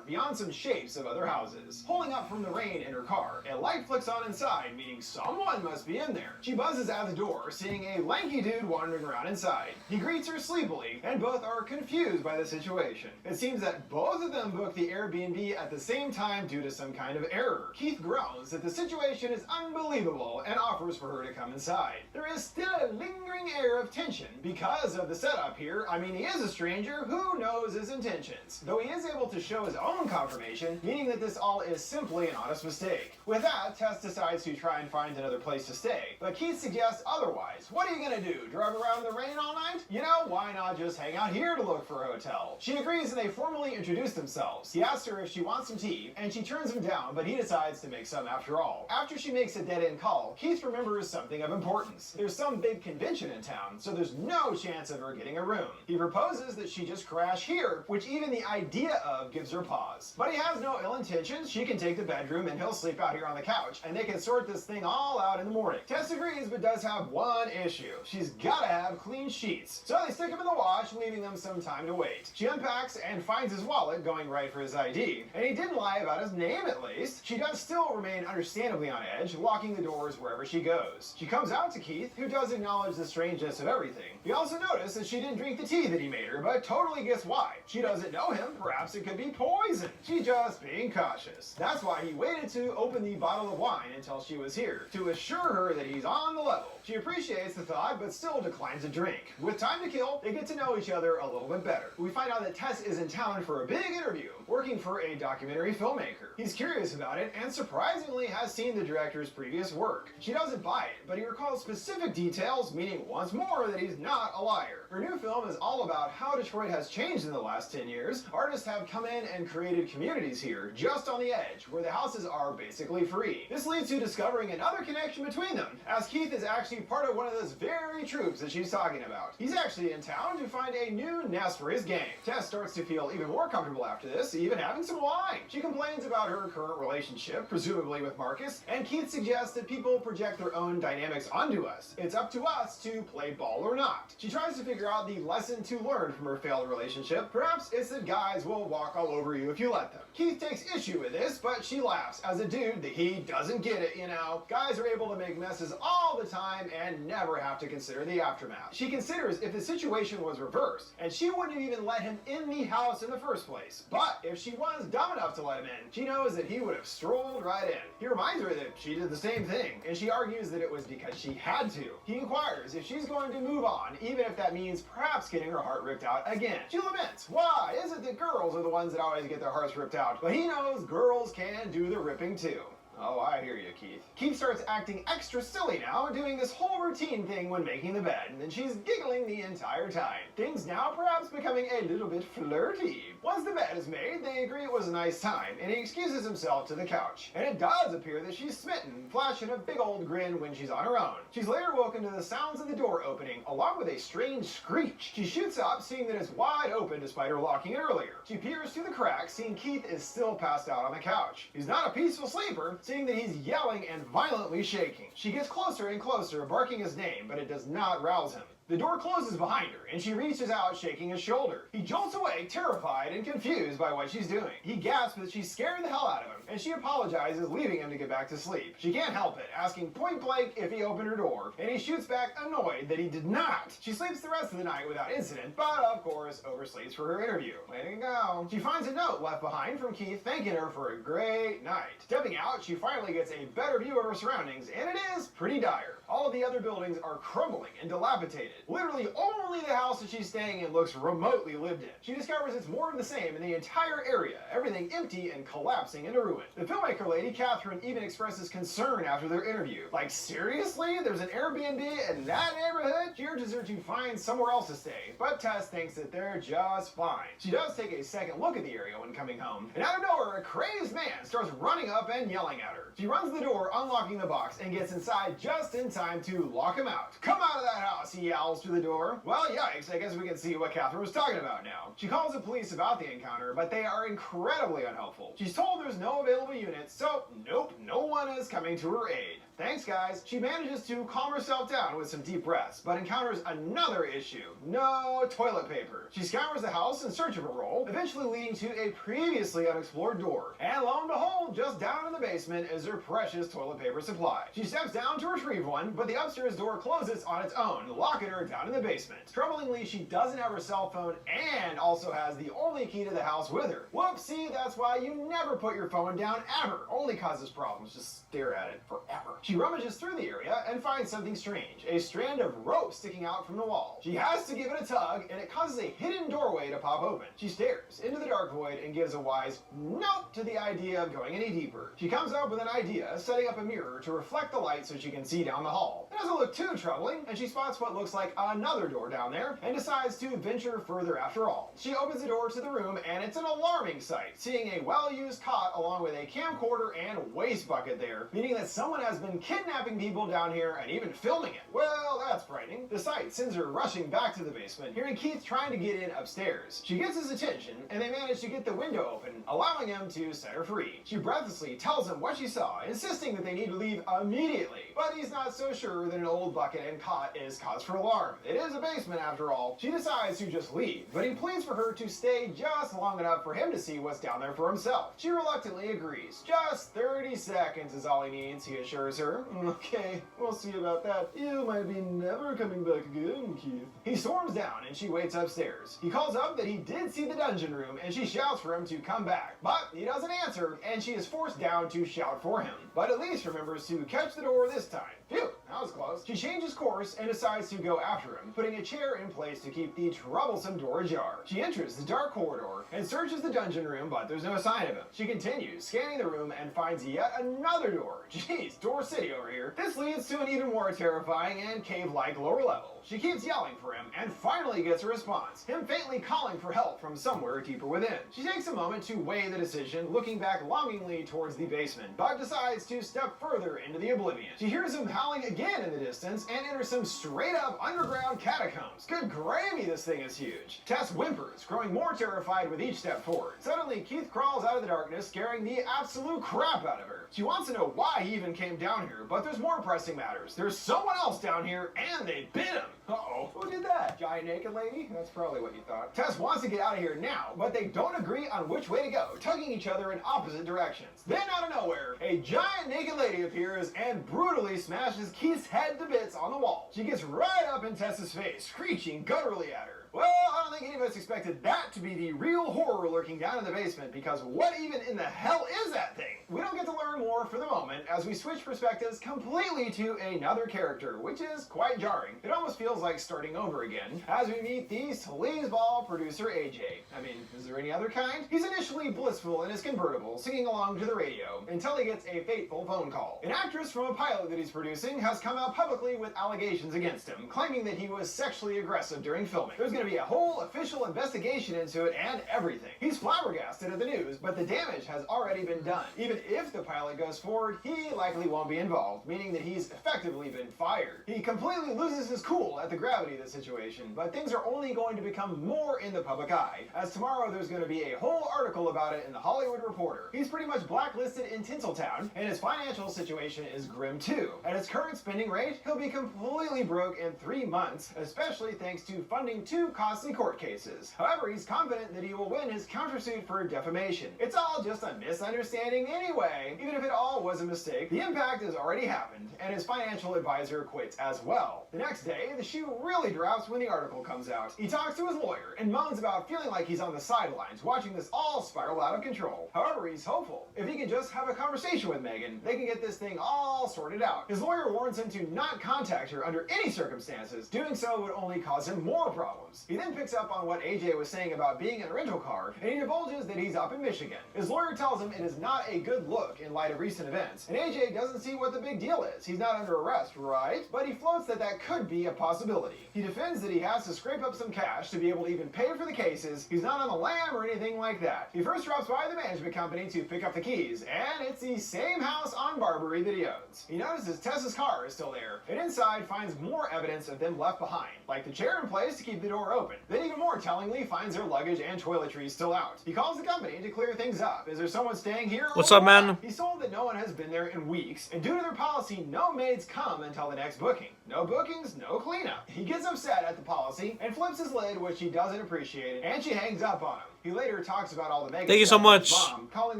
beyond some shapes of other houses. Pulling up from the rain in her car, a light flicks on inside, meaning someone must be in there. She buzzes at the door, seeing a lanky dude wandering around inside. He greets her sleepily, and both are confused by the situation. It seems that both of them booked the Airbnb at the same time due to some kind of error. Keith groans that the situation is unbelievable and offers for her to come inside. There is still a lingering air of tension because of the setup here. I mean, he is a stranger, who knows his intentions? Though he is able to show his own confirmation, meaning that this all is simply an honest mistake. With that, Tess decides to try and find another place to stay, but Keith suggests otherwise. What are you gonna do, drive around in the rain all night? You know, why not just hang out here to look for a hotel? She agrees and they formally introduce themselves. He asks her if she wants some tea, and she turns him down, but he decides to make some after all. After she makes a dead-end call, Keith remembers something of importance. There's some big convention in town, so there's no chance of her getting a room. He proposes that she just crash here, which even the idea of gives her pause. But he has no ill intentions. She can take the bedroom and he'll sleep out here on the couch, and they can sort this thing all out in the morning. Tess agrees, but does have one issue. She's gotta have clean sheets. So they stick them in the wash, leaving them some time to wait. She unpacks and finds his wallet, going right for his ID. And he didn't lie about his name, at least. She does still remain understandably on edge, locking the doors wherever she goes. She comes out to Keith, who does acknowledge the strangeness of everything. He also noticed that she didn't drink the tea that he made her, but totally gets why. She doesn't know him, perhaps it could be poison. She's just being cautious. That's why he waited to open the bottle of wine until she was here, to assure her that he's on the level. She appreciates the thought, but still declines a drink. With time to kill, they get to know each other a little bit better. We find out that Tess is in town for a big interview, working for a documentary filmmaker. He's curious about it, and surprisingly has seen the director's previous work. She doesn't buy it, but he recalls specific details, meaning once more that he's not a liar. Her new film is all about how Detroit has changed in the last 10 years. Artists have come in and created communities here, just on the edge, where the houses are basically free. This leads to discovering another connection between them, as Keith is actually part of one of those very troops that she's talking about. He's actually in town to find a new nest for his gang. Tess starts to feel even more comfortable after this, even having some wine. She complains about her current relationship, presumably with Marcus, and Keith suggests that people project their own dynamics onto us. It's up to us to play ball or not. She tries to figure out the lesson to learn from her failed relationship. Perhaps it's that guys will walk all over you if you let them. Keith takes issue with this, but she laughs. As a dude, that he doesn't get it, you know. Guys are able to make messes all the time and never have to consider the aftermath. She considers if the situation was reversed, and she wouldn't have even let him in the house in the first place. But if she was dumb enough to let him in, she knows that he would have strolled right in. He reminds her that she did the same thing, and she argues that it was because she had to. He inquires if she's going to move on, even if that means perhaps getting her heart ripped out again. She laments, why is it that girls are the ones that always get their hearts ripped out? But he knows girls can do the ripping too. Oh, I hear you, Keith. Keith starts acting extra silly now, doing this whole routine thing when making the bed, and she's giggling the entire time. Things now perhaps becoming a little bit flirty. Once the bed is made, they agree it was a nice time, and he excuses himself to the couch. And it does appear that she's smitten, flashing a big old grin when she's on her own. She's later woken to the sounds of the door opening, along with a strange screech. She shoots up, seeing that it's wide open despite her locking it earlier. She peers through the crack, seeing Keith is still passed out on the couch. He's not a peaceful sleeper, seeing that he's yelling and violently shaking. She gets closer and closer, barking his name, but it does not rouse him. The door closes behind her, and she reaches out, shaking his shoulder. He jolts away, terrified and confused by what she's doing. He gasps that she's scared the hell out of him, and she apologizes, leaving him to get back to sleep. She can't help it, asking point blank if he opened her door, and he shoots back, annoyed that he did not. She sleeps the rest of the night without incident, but of course oversleeps for her interview. Way to go. She finds a note left behind from Keith thanking her for a great night. Stepping out, she finally gets a better view of her surroundings, and it is pretty dire. All of the other buildings are crumbling and dilapidated. Literally only the house that she's staying in looks remotely lived in. She discovers it's more of the same in the entire area, everything empty and collapsing into ruin. The filmmaker lady, Catherine, even expresses concern after their interview. Like, seriously? There's an Airbnb in that neighborhood? She urges her to find somewhere else to stay, but Tess thinks that they're just fine. She does take a second look at the area when coming home, and out of nowhere, a crazed man starts running up and yelling at her. She runs the door, unlocking the box, and gets inside just in time to lock him out. Come out of that house, he yells. howls through the door. Well, yikes, I guess we can see what Catherine was talking about now. She calls the police about the encounter, but they are incredibly unhelpful. She's told there's no available units, so nope, no one is coming to her aid. Thanks, guys. She manages to calm herself down with some deep breaths, but encounters another issue. No toilet paper. She scours the house in search of a roll, eventually leading to a previously unexplored door. And lo and behold, just down in the basement is her precious toilet paper supply. She steps down to retrieve one, but the upstairs door closes on its own, locking her down in the basement. Troublingly, she doesn't have her cell phone and also has the only key to the house with her. Whoopsie, that's why you never put your phone down ever. Only causes problems. Just stare at it forever. She rummages through the area and finds something strange, a strand of rope sticking out from the wall. She has to give it a tug, and it causes a hidden doorway to pop open. She stares into the dark void and gives a wise nope to the idea of going any deeper. She comes up with an idea, setting up a mirror to reflect the light so she can see down the hall. It doesn't look too troubling, and she spots what looks like another door down there, and decides to venture further after all. She opens the door to the room, and it's an alarming sight, seeing a well-used cot along with a camcorder and waste bucket there, meaning that someone has been kidnapping people down here and even filming it. Well, that's frightening. The sight sends her rushing back to the basement, hearing Keith trying to get in upstairs. She gets his attention, and they manage to get the window open, allowing him to set her free. She breathlessly tells him what she saw, insisting that they need to leave immediately. But he's not so sure that an old bucket and cot is cause for alarm. It is a basement after all. She decides to just leave, but he pleads for her to stay just long enough for him to see what's down there for himself. She reluctantly agrees. Just 30 seconds is all he needs, he assures her. Okay, we'll see about that. You might be never coming back again, Keith. He storms down and she waits upstairs. He calls up that he did see the dungeon room and she shouts for him to come back. But he doesn't answer and she is forced down to shout for him. But at least remembers to catch the door this time. Phew, that was close. She changes course and decides to go after him, putting a chair in place to keep the troublesome door ajar. She enters the dark corridor and searches the dungeon room, but there's no sign of him. She continues, scanning the room and finds yet another door. Jeez, Door City over here. This leads to an even more terrifying and cave-like lower level. She keeps yelling for him and finally gets a response, him faintly calling for help from somewhere deeper within. She takes a moment to weigh the decision, looking back longingly towards the basement, but decides to step further into the oblivion. She hears him howling again in the distance and enters some straight-up underground catacombs. Good gravy, this thing is huge. Tess whimpers, growing more terrified with each step forward. Suddenly, Keith crawls out of the darkness, scaring the absolute crap out of her. She wants to know why he even came down here, but there's more pressing matters. There's someone else down here, and they bit him. Uh-oh. Who did that? Giant naked lady? That's probably what you thought. Tess wants to get out of here now, but they don't agree on which way to go, tugging each other in opposite directions. Then out of nowhere, a giant naked lady appears and brutally smashes Keith's head to bits on the wall. She gets right up in Tess's face, screeching gutturally at her. Well, I don't think any of us expected that to be the real horror lurking down in the basement, because what even in the hell is that thing? We don't get to learn more for the moment as we switch perspectives completely to another character, which is quite jarring. It almost feels like starting over again as we meet the sleazeball producer AJ. I mean, is there any other kind? He's initially blissful in his convertible, singing along to the radio, until he gets a fateful phone call. An actress from a pilot that he's producing has come out publicly with allegations against him, claiming that he was sexually aggressive during filming. There's going to be a whole official investigation into it and everything. He's flabbergasted at the news, but the damage has already been done. Even if the pilot goes forward, he likely won't be involved, meaning that he's effectively been fired. He completely loses his cool at the gravity of the situation, but things are only going to become more in the public eye, as tomorrow there's going to be a whole article about it in the Hollywood Reporter. He's pretty much blacklisted in Tinseltown, and his financial situation is grim too. At his current spending rate, he'll be completely broke in 3 months, especially thanks to funding 2 costly court cases. However, he's confident that he will win his countersuit for defamation. It's all just a misunderstanding anyway. Even if it all was a mistake, the impact has already happened, and his financial advisor quits as well. The next day, the shoe really drops when the article comes out. He talks to his lawyer and moans about feeling like he's on the sidelines watching this all spiral out of control. However, he's hopeful. If he can just have a conversation with Megan, they can get this thing all sorted out. His lawyer warns him to not contact her under any circumstances. Doing so would only cause him more problems. homes. He then picks up on what AJ was saying about being in a rental car, and he divulges that he's up in Michigan. His lawyer tells him it is not a good look in light of recent events, and AJ doesn't see what the big deal is. He's not under arrest, right? But he floats that could be a possibility. He defends that he has to scrape up some cash to be able to even pay for the cases. He's not on the lam or anything like that. He first drops by the management company to pick up the keys, and it's the same house on Barbary that he owns. He notices Tessa's car is still there, and inside finds more evidence of them left behind, like the chair in place to keep the door open. Then even more tellingly finds their luggage and toiletries still out. He calls the company to clear things up. Is there someone staying here? What's up, man? He's told that no one has been there in weeks, and due to their policy, no maids come until the next booking. No bookings, no cleanup. He gets upset at the policy and flips his lid, which she doesn't appreciate, and she hangs up on him. He later talks about all the Megan Thank you so much. Mom, calling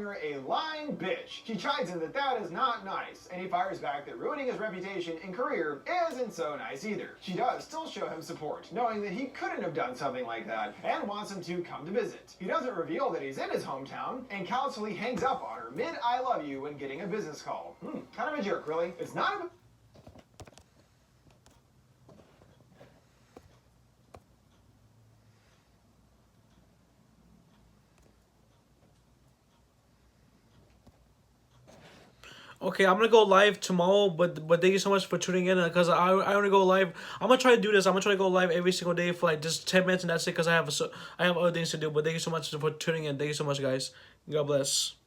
her a lying bitch. She chides him that is not nice, and he fires back that ruining his reputation and career isn't so nice either. She does still show him support, knowing that he couldn't have done something like that, and wants him to come to visit. He doesn't reveal that he's in his hometown, and callously hangs up on her mid I love you when getting a business call. Kind of a jerk, really. It's not a Okay, I'm gonna go live tomorrow, but thank you so much for tuning in, because I want to go live. I'm gonna try to do this. I'm gonna try to go live every single day for like just 10 minutes, and that's it, because I have other things to do. But thank you so much for tuning in. Thank you so much, guys. God bless.